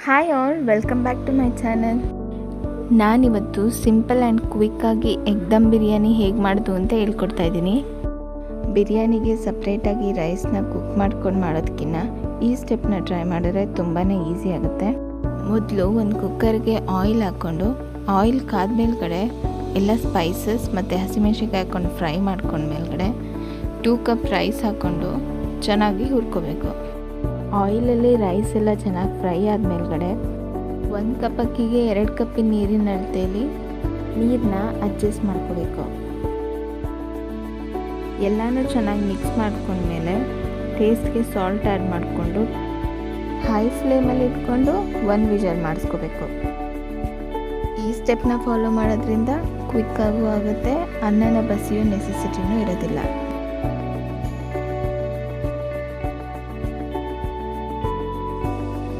Hi all, welcome back to my channel. ನಾನಿವತ್ತು simple and ಕ್ವಿಕ್ಕಾಗಿ egg dum biryani ಹೇಗೆ ಮಾಡೋದು ಅಂತ ಹೇಳ್ಕೊಡ್ತಾ ಇದ್ದೀನಿ. ಬಿರಿಯಾನಿಗೆ ಸಪ್ರೇಟಾಗಿ ರೈಸ್ನ ಕುಕ್ ಮಾಡ್ಕೊಂಡು ಮಾಡೋದಕ್ಕಿಂತ ಈ ಸ್ಟೆಪ್ನ ಟ್ರೈ ಮಾಡಿದ್ರೆ ತುಂಬಾ ಈಸಿ ಆಗುತ್ತೆ. ಮೊದಲು ಒಂದು ಕುಕ್ಕರ್ಗೆ ಆಯಿಲ್ ಹಾಕ್ಕೊಂಡು ಆಯಿಲ್ ಕಾದ ಮೇಲ್ಗಡೆ ಎಲ್ಲ ಸ್ಪೈಸಸ್ ಮತ್ತು ಹಸಿಮೆಣ್ಸಿನ್ಕಾಯಿ ಹಾಕ್ಕೊಂಡು ಫ್ರೈ ಮಾಡ್ಕೊಂಡು ಮೇಲ್ಗಡೆ 2 ಕಪ್ ರೈಸ್ ಹಾಕ್ಕೊಂಡು ಚೆನ್ನಾಗಿ ಹುರ್ಕೋಬೇಕು. ಆಯಿಲಲ್ಲಿ ರೈಸ್ ಎಲ್ಲ ಚೆನ್ನಾಗಿ ಫ್ರೈ ಆದಮೇಲ್ಗಡೆ 1 ಕಪ್ ಅಕ್ಕಿಗೆ 2 ಕಪ್ಪಿನ ನೀರಿನ ಅಳತೆಯಲ್ಲಿ ನೀರನ್ನ ಅಡ್ಜಸ್ಟ್ ಮಾಡ್ಕೋಬೇಕು. ಎಲ್ಲನೂ ಚೆನ್ನಾಗಿ ಮಿಕ್ಸ್ ಮಾಡ್ಕೊಂಡ್ಮೇಲೆ ಟೇಸ್ಟ್ಗೆ ಸಾಲ್ಟ್ ಆ್ಯಡ್ ಮಾಡಿಕೊಂಡು ಹೈ ಫ್ಲೇಮಲ್ಲಿ ಇಟ್ಕೊಂಡು 1 ವಿಷಲ್ ಮಾಡಿಸ್ಕೋಬೇಕು. ಈ ಸ್ಟೆಪ್ನ ಫಾಲೋ ಮಾಡೋದ್ರಿಂದ ಕ್ವಿಕ್ಕಾಗೂ ಆಗುತ್ತೆ, ಅನ್ನನ ಬಸಿಯೋ ನೆಸೆಸಿಟಿನೂ ಇರೋದಿಲ್ಲ.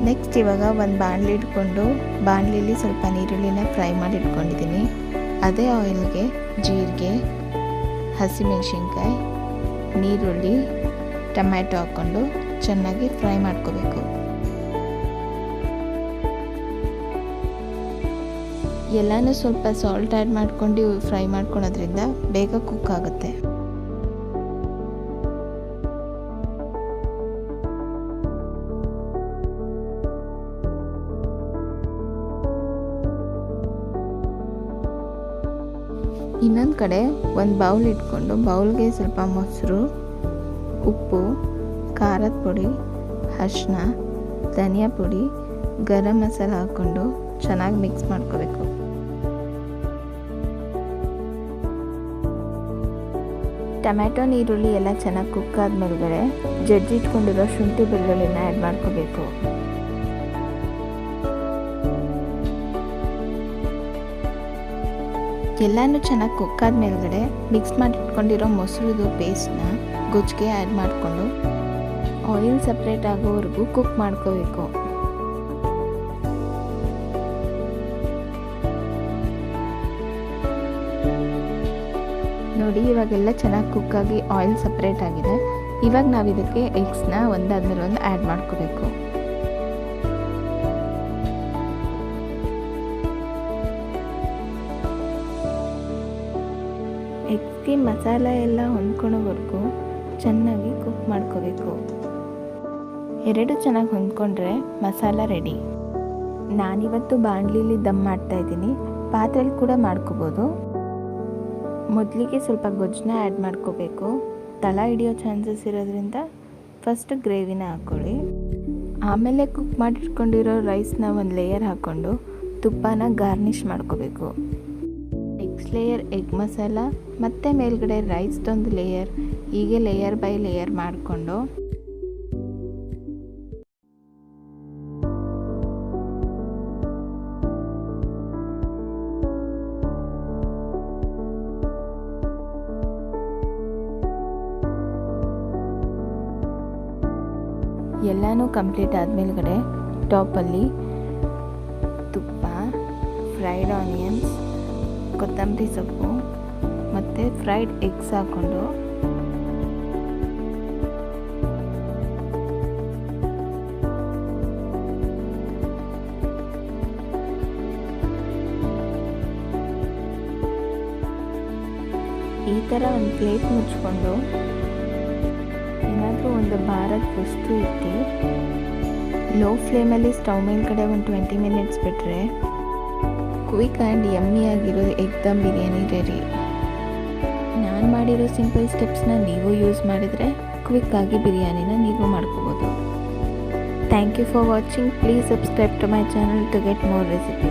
ನೆಕ್ಸ್ಟ್ ಇವಾಗ ಒಂದು ಬಾಣಲಿ ಇಟ್ಕೊಂಡು ಬಾಣಲಿಲಿ ಸ್ವಲ್ಪ ನೀರುಳ್ಳಿನ ಫ್ರೈ ಮಾಡಿ ಇಟ್ಕೊಂಡಿದ್ದೀನಿ. ಅದೇ ಆಯಿಲ್ಗೆ ಜೀರಿಗೆ, ಹಸಿಮೆಣ್ಸಿನ್ಕಾಯಿ, ನೀರುಳ್ಳಿ, ಟೊಮ್ಯಾಟೊ ಹಾಕ್ಕೊಂಡು ಚೆನ್ನಾಗಿ ಫ್ರೈ ಮಾಡ್ಕೋಬೇಕು. ಎಲ್ಲನೂ ಸ್ವಲ್ಪ ಸಾಲ್ಟ್ ಆ್ಯಡ್ ಮಾಡ್ಕೊಂಡು ಫ್ರೈ ಮಾಡ್ಕೊಳೋದ್ರಿಂದ ಬೇಗ ಕುಕ್ ಆಗುತ್ತೆ. ಇನ್ನೊಂದು ಕಡೆ ಒಂದು ಬೌಲ್ ಇಟ್ಕೊಂಡು ಬೌಲ್ಗೆ ಸ್ವಲ್ಪ ಮೊಸರು, ಉಪ್ಪು, ಖಾರದ ಪುಡಿ, ಅರಿಶಿನ, ಧನಿಯಾ ಪುಡಿ, ಗರಂ ಮಸಾಲ ಹಾಕ್ಕೊಂಡು ಚೆನ್ನಾಗಿ ಮಿಕ್ಸ್ ಮಾಡ್ಕೋಬೇಕು. ಟೊಮ್ಯಾಟೊ, ನೀರುಳ್ಳಿ ಎಲ್ಲ ಚೆನ್ನಾಗಿ ಕುಕ್ ಆದಮೇಲೆ ಜಜ್ಜಿಟ್ಕೊಂಡಿರೋ ಶುಂಠಿ ಬೆಳ್ಳುಳ್ಳಿನ ಆ್ಯಡ್ ಮಾಡ್ಕೋಬೇಕು. ಎಲ್ಲನೂ ಚೆನ್ನಾಗಿ ಕುಕ್ ಆದಮೇಲೆ ಮಿಕ್ಸ್ ಮಾಡಿಟ್ಕೊಂಡಿರೋ ಮೊಸರುದು ಪೇಸ್ಟ್ನ ಗೊಜ್ಜಿಗೆ ಆ್ಯಡ್ ಮಾಡಿಕೊಂಡು ಆಯಿಲ್ ಸಪ್ರೇಟ್ ಆಗೋವರೆಗೂ ಕುಕ್ ಮಾಡ್ಕೋಬೇಕು. ನೋಡಿ, ಇವಾಗೆಲ್ಲ ಚೆನ್ನಾಗಿ ಕುಕ್ಕಾಗಿ ಆಯಿಲ್ ಸಪ್ರೇಟ್ ಆಗಿದೆ. ಇವಾಗ ನಾವು ಇದಕ್ಕೆ ಎಗ್ಸ್ನ ಒಂದಾದ್ಮೇಲೆ ಒಂದು ಆ್ಯಡ್ ಮಾಡ್ಕೋಬೇಕು. ಎಗ್ಸ್ಗೆ ಮಸಾಲ ಎಲ್ಲ ಹೊಂದ್ಕೊಳ್ಳೋವರೆಗೂ ಚೆನ್ನಾಗಿ ಕುಕ್ ಮಾಡ್ಕೋಬೇಕು. 2 ಚೆನ್ನಾಗಿ ಹೊಂದ್ಕೊಂಡ್ರೆ ಮಸಾಲ ರೆಡಿ. ನಾನಿವತ್ತು ಬಾಣಲಿಲಿ ದಮ್ ಮಾಡ್ತಾಯಿದ್ದೀನಿ, ಪಾತ್ರೆಯಲ್ಲಿ ಕೂಡ ಮಾಡ್ಕೋಬೋದು. ಮೊದಲಿಗೆ ಸ್ವಲ್ಪ ಗೊಜ್ಜನ್ನ ಆ್ಯಡ್ ಮಾಡ್ಕೋಬೇಕು. ತಳ ಹಿಡಿಯೋ ಚಾನ್ಸಸ್ ಇರೋದ್ರಿಂದ ಫಸ್ಟ್ ಗ್ರೇವಿನ ಹಾಕ್ಕೊಳ್ಳಿ. ಆಮೇಲೆ ಕುಕ್ ಮಾಡಿಟ್ಕೊಂಡಿರೋ ರೈಸ್ನ ಒಂದು ಲೇಯರ್ ಹಾಕ್ಕೊಂಡು ತುಪ್ಪನ ಗಾರ್ನಿಷ್ ಮಾಡ್ಕೋಬೇಕು. ನೆಕ್ಸ್ಟ್ ಲೇಯರ್ ಎಗ್ ಮಸಾಲ, ಮತ್ತು ಮೇಲ್ಗಡೆ ರೈಸ್ದೊಂದು ಲೇಯರ್, ಹೀಗೆ ಲೇಯರ್ ಬೈ ಲೇಯರ್ ಮಾಡಿಕೊಂಡು ಎಲ್ಲನೂ ಕಂಪ್ಲೀಟ್ ಆದಮೇಲ್ಗಡೆ ಟಾಪಲ್ಲಿ ತುಪ್ಪ, ಫ್ರೈಡ್ ಆನಿಯನ್ಸ್, ಕೊತ್ತಂಬರಿ ಸೊಪ್ಪು ಮತ್ತು ಫ್ರೈಡ್ ಎಗ್ಸ್ ಹಾಕ್ಕೊಂಡು ಈ ಥರ ಒಂದು ಪ್ಲೇಟ್ ಮುಚ್ಕೊಂಡು ಏನಾದರೂ ಒಂದು ಭಾರದ ವಸ್ತು ಇಟ್ಟು ಲೋ ಫ್ಲೇಮಲ್ಲಿ ಸ್ಟವ್ ಮೇಲ್ಗಡೆ ಒಂದು 20 ಮಿನಿಟ್ಸ್ ಬಿಟ್ಟರೆ ಕ್ವಿಕ್ ಆ್ಯಂಡ್ ಯಮ್ಮಿ ಆಗಿರೋ ಎಗ್ ದಮ್ ಬಿರಿಯಾನಿ ರೆಡಿ. ನಾನು ಮಾಡಿರೋ ಸಿಂಪಲ್ ಸ್ಟೆಪ್ಸ್ನ ನೀವು ಯೂಸ್ ಮಾಡಿದರೆ ಕ್ವಿಕ್ಕಾಗಿ ಬಿರಿಯಾನಿನ ನೀವು ಮಾಡ್ಕೋಬೋದು. Thank you for watching. Please subscribe to my channel to get more recipes.